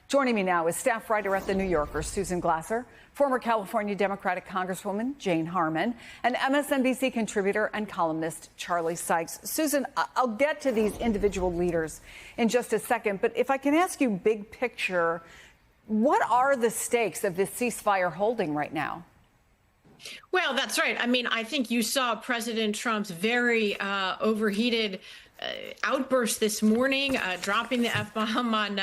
Joining me now is staff writer at The New Yorker, Susan Glasser, former California Democratic Congresswoman Jane Harman, and MSNBC contributor and columnist Charlie Sykes. Susan, I'll get to these individual leaders in just a second, but if I can ask you big picture, what are the stakes of this ceasefire holding right now? Well, that's right. I mean, I think you saw President Trump's very overheated outburst this morning, dropping the F-bomb on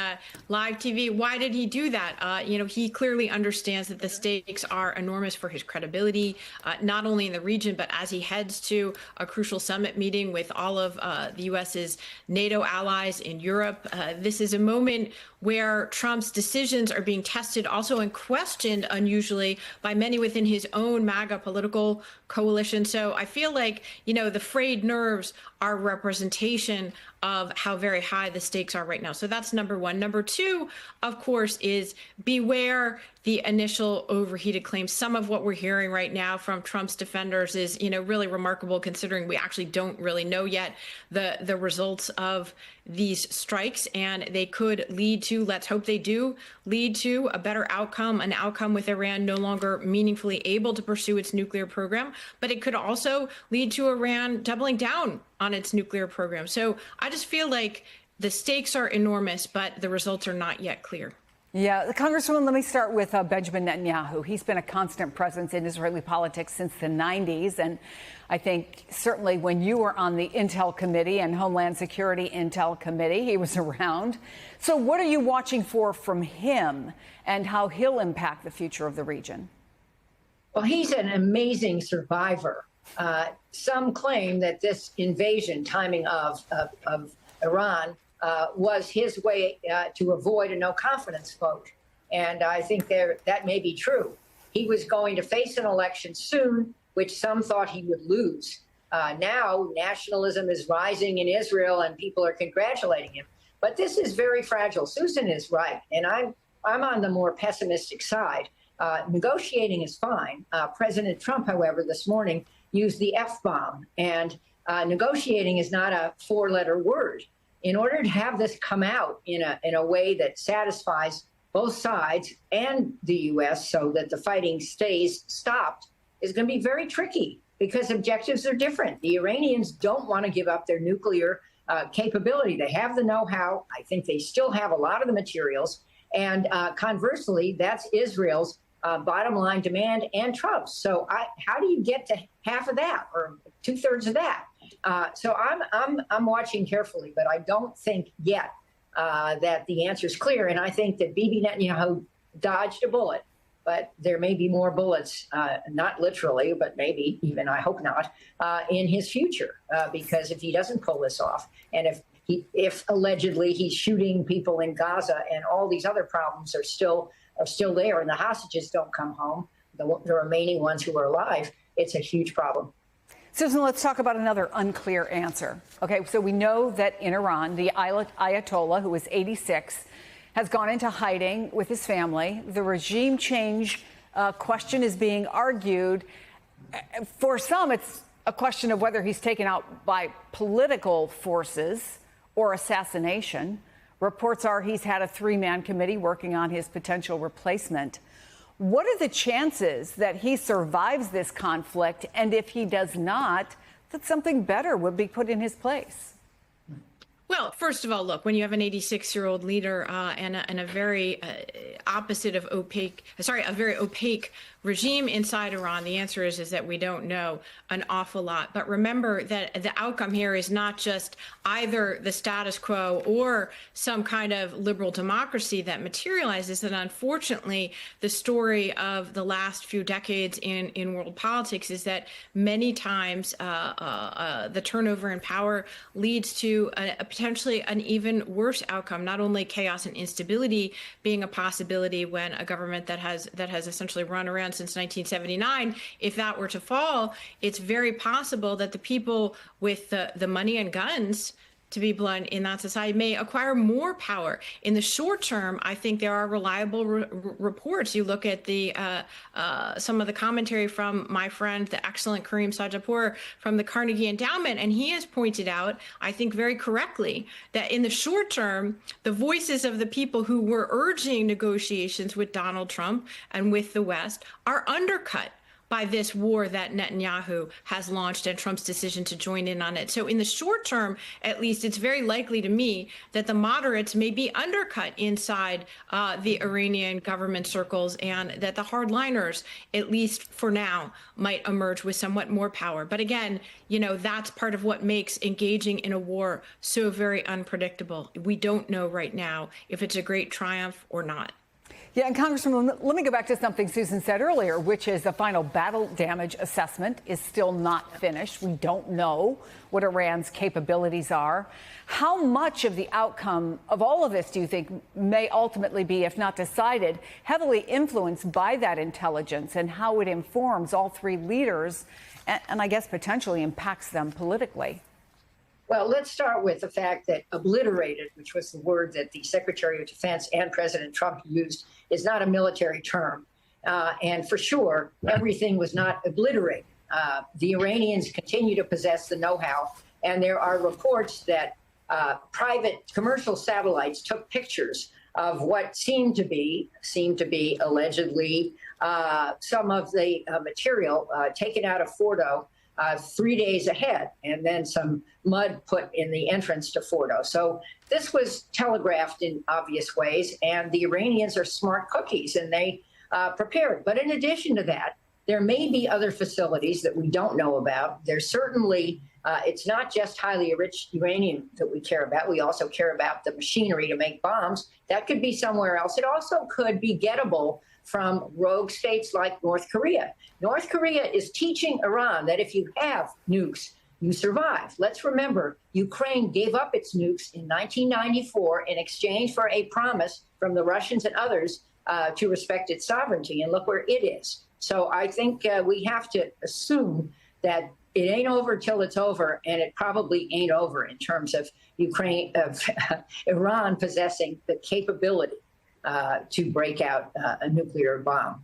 live TV. Why did he do that? He clearly understands that the stakes are enormous for his credibility, not only in the region, but as he heads to a crucial summit meeting with all of the U.S.'s NATO allies in Europe. This is a moment where Trump's decisions are being tested also and questioned unusually by many within his own MAGA political coalition. So I feel like, the frayed nerves are representation of how very high the stakes are right now. So that's number one. Number two, of course, is beware the initial overheated claims. Some of what we're hearing right now from Trump's defenders is, really remarkable, considering we actually don't really know yet the results of these strikes, and they could lead to, let's hope they do, lead to a better outcome, an outcome with Iran no longer meaningfully able to pursue its nuclear program. But it could also lead to Iran doubling down on its nuclear program. So I just feel like the stakes are enormous, but the results are not yet clear. Yeah, Congresswoman, let me start with Benjamin Netanyahu. He's been a constant presence in Israeli politics since the 90s. And I think certainly when you were on the Intel Committee and Homeland Security Intel Committee, he was around. So what are you watching for from him and how he'll impact the future of the region? Well, he's an amazing survivor. Some claim that this invasion timing of Iran was his way to avoid a no-confidence vote. And I think that may be true. He was going to face an election soon, which some thought he would lose. Now, nationalism is rising in Israel, and people are congratulating him. But this is very fragile. Susan is right, and I'm on the more pessimistic side. Negotiating is fine. President Trump, however, this morning used the F-bomb, and negotiating is not a four-letter word. In order to have this come out in a way that satisfies both sides and the U.S. so that the fighting stays stopped is going to be very tricky because objectives are different. The Iranians don't want to give up their nuclear capability. They have the know-how. I think they still have a lot of the materials. And conversely, that's Israel's bottom line demand and Trump's. So how do you get to half of that or two-thirds of that? So I'm watching carefully, but I don't think yet that the answer is clear. And I think that Bibi Netanyahu dodged a bullet, but there may be more bullets, not literally, but maybe even, I hope not, in his future, because if he doesn't pull this off, and if allegedly he's shooting people in Gaza and all these other problems are still there and the hostages don't come home, the remaining ones who are alive, it's a huge problem. Susan, let's talk about another unclear answer. Okay, so we know that in Iran, the Ayatollah, who is 86, has gone into hiding with his family. The regime change question is being argued. For some, it's a question of whether he's taken out by political forces or assassination. Reports are he's had a three-man committee working on his potential replacement. What are the chances that he survives this conflict? And if he does not, that something better would be put in his place? Well, first of all, look, when you have an 86-year-old leader and a very a very opaque regime inside Iran, the answer is that we don't know an awful lot. But remember that the outcome here is not just either the status quo or some kind of liberal democracy that materializes. And unfortunately, the story of the last few decades in world politics is that many times the turnover in power leads to a potentially an even worse outcome, not only chaos and instability being a possibility when a government that has essentially run around since 1979, if that were to fall, it's very possible that the people with the money and guns to be blunt, in that society may acquire more power. In the short term, I think there are reliable reports. You look at the some of the commentary from my friend, the excellent Kareem Sajapur from the Carnegie Endowment, and he has pointed out, I think very correctly, that in the short term, the voices of the people who were urging negotiations with Donald Trump and with the West are undercut by this war that Netanyahu has launched and Trump's decision to join in on it. So in the short term, at least, it's very likely to me that the moderates may be undercut inside the Iranian government circles, and that the hardliners, at least for now, might emerge with somewhat more power. But again, you know, that's part of what makes engaging in a war so very unpredictable. We don't know right now if it's a great triumph or not. Yeah, and Congresswoman, let me go back to something Susan said earlier, which is the final battle damage assessment is still not finished. We don't know what Iran's capabilities are. How much of the outcome of all of this do you think may ultimately be, if not decided, heavily influenced by that intelligence and how it informs all three leaders and I guess potentially impacts them politically? Well, let's start with the fact that obliterated, which was the word that the Secretary of Defense and President Trump used, is not a military term. And for sure, everything was not obliterated. The Iranians continue to possess the know-how, and there are reports that private commercial satellites took pictures of what seemed to be allegedly some of the material taken out of Fordo 3 days ahead, and then some mud put in the entrance to Fordo. So this was telegraphed in obvious ways, and the Iranians are smart cookies, and they prepared. But in addition to that, there may be other facilities that we don't know about. There's certainly, it's not just highly enriched uranium that we care about. We also care about the machinery to make bombs. That could be somewhere else. It also could be gettable from rogue states like North Korea. North Korea is teaching Iran that if you have nukes, you survive. Let's remember, Ukraine gave up its nukes in 1994 in exchange for a promise from the Russians and others to respect its sovereignty, and look where it is. So I think we have to assume that it ain't over till it's over, and it probably ain't over in terms of Iran possessing the capability to break out a nuclear bomb.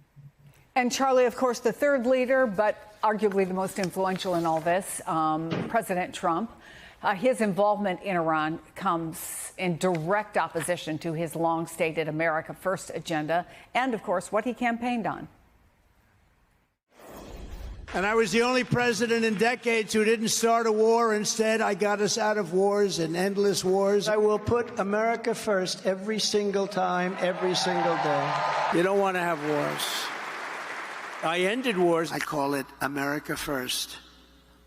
And Charlie, of course, the third leader, but arguably the most influential in all this, President Trump. His involvement in Iran comes in direct opposition to his long-stated America First agenda and, of course, what he campaigned on. And I was the only president in decades who didn't start a war. Instead, I got us out of wars and endless wars. I will put America first every single time, every single day. You don't want to have wars. I ended wars. I call it America first.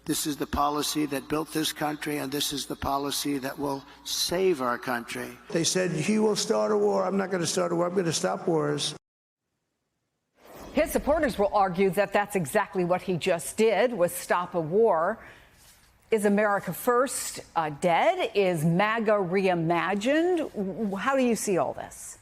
This is the policy that built this country, and this is the policy that will save our country. They said, he will start a war. I'm not going to start a war. I'm going to stop wars. His supporters will argue that that's exactly what he just did, was stop a war. Is America First dead? Is MAGA reimagined? How do you see all this?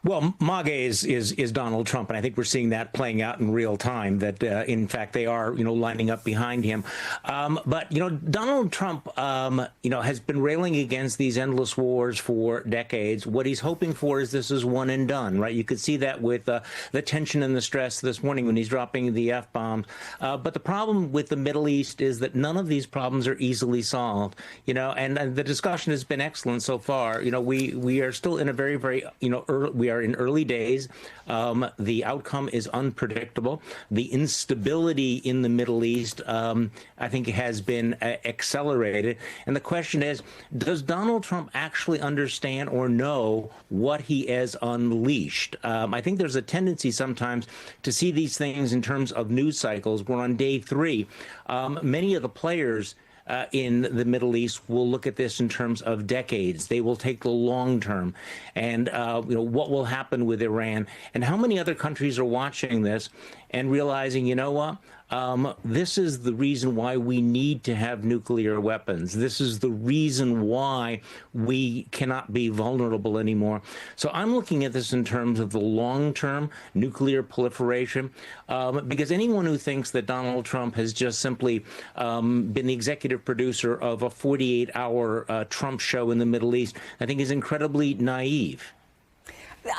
Well, MAGA is Donald Trump, and I think we're seeing that playing out in real time, that, in fact, they are, lining up behind him. But, Donald Trump, has been railing against these endless wars for decades. What he's hoping for is this is one and done, right? You could see that with the tension and the stress this morning when he's dropping the F-bombs. But the problem with the Middle East is that none of these problems are easily solved, and the discussion has been excellent so far. We are still in a very, very, we are in early days. The outcome is unpredictable. The instability in the Middle East, I think, has been accelerated. And the question is, does Donald Trump actually understand or know what he has unleashed? I think there's a tendency sometimes to see these things in terms of news cycles. We're on day 3. Many of the players in the Middle East will look at this in terms of decades. They will take the long term, and what will happen with Iran, and how many other countries are watching this and realizing, This is the reason why we need to have nuclear weapons. This is the reason why we cannot be vulnerable anymore. So I'm looking at this in terms of the long-term nuclear proliferation, because anyone who thinks that Donald Trump has just simply been the executive producer of a 48-hour Trump show in the Middle East, I think is incredibly naive.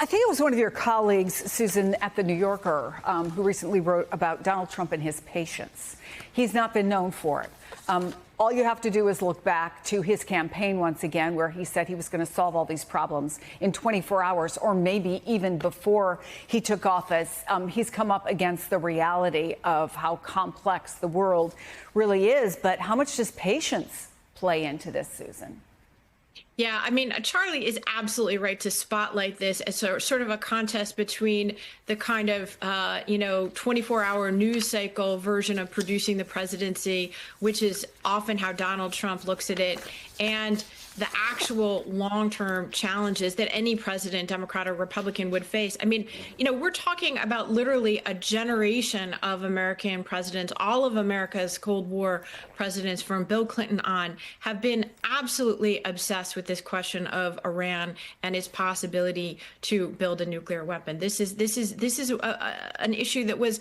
I think it was one of your colleagues, Susan, at The New Yorker, who recently wrote about Donald Trump and his patience. He's not been known for it. All you have to do is look back to his campaign once again, where he said he was going to solve all these problems in 24 hours, or maybe even before he took office. He's come up against the reality of how complex the world really is. But how much does patience play into this, Susan? Yeah, I mean, Charlie is absolutely right to spotlight this as sort of a contest between the kind of, 24-hour news cycle version of producing the presidency, which is often how Donald Trump looks at it, and the actual long-term challenges that any president, Democrat or Republican, would face. I mean, we're talking about literally a generation of American presidents. All of America's Cold War presidents, from Bill Clinton on, have been absolutely obsessed with this question of Iran and its possibility to build a nuclear weapon. This is an issue that was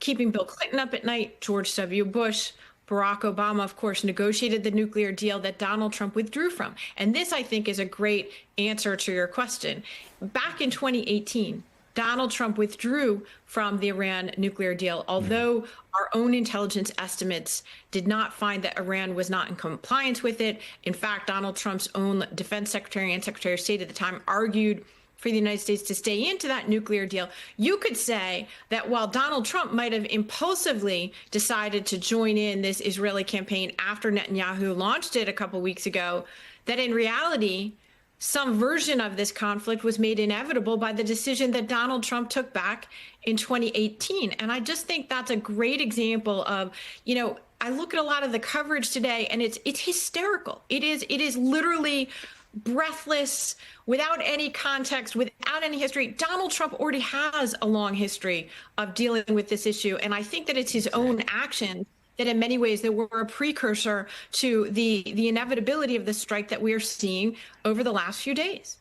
keeping Bill Clinton up at night. George W. Bush, Barack Obama, of course, negotiated the nuclear deal that Donald Trump withdrew from. And this, I think, is a great answer to your question. Back in 2018, Donald Trump withdrew from the Iran nuclear deal, although our own intelligence estimates did not find that Iran was not in compliance with it. In fact, Donald Trump's own defense secretary and secretary of state at the time argued for the United States to stay into that nuclear deal. You could say that while Donald Trump might have impulsively decided to join in this Israeli campaign after Netanyahu launched it a couple weeks ago, that in reality, some version of this conflict was made inevitable by the decision that Donald Trump took back in 2018. And I just think that's a great example of, I look at a lot of the coverage today and it's hysterical. It is literally breathless, without any context, without any history. Donald Trump already has a long history of dealing with this issue. And I think that it's his own actions that in many ways that were a precursor to the inevitability of the strike that we are seeing over the last few days.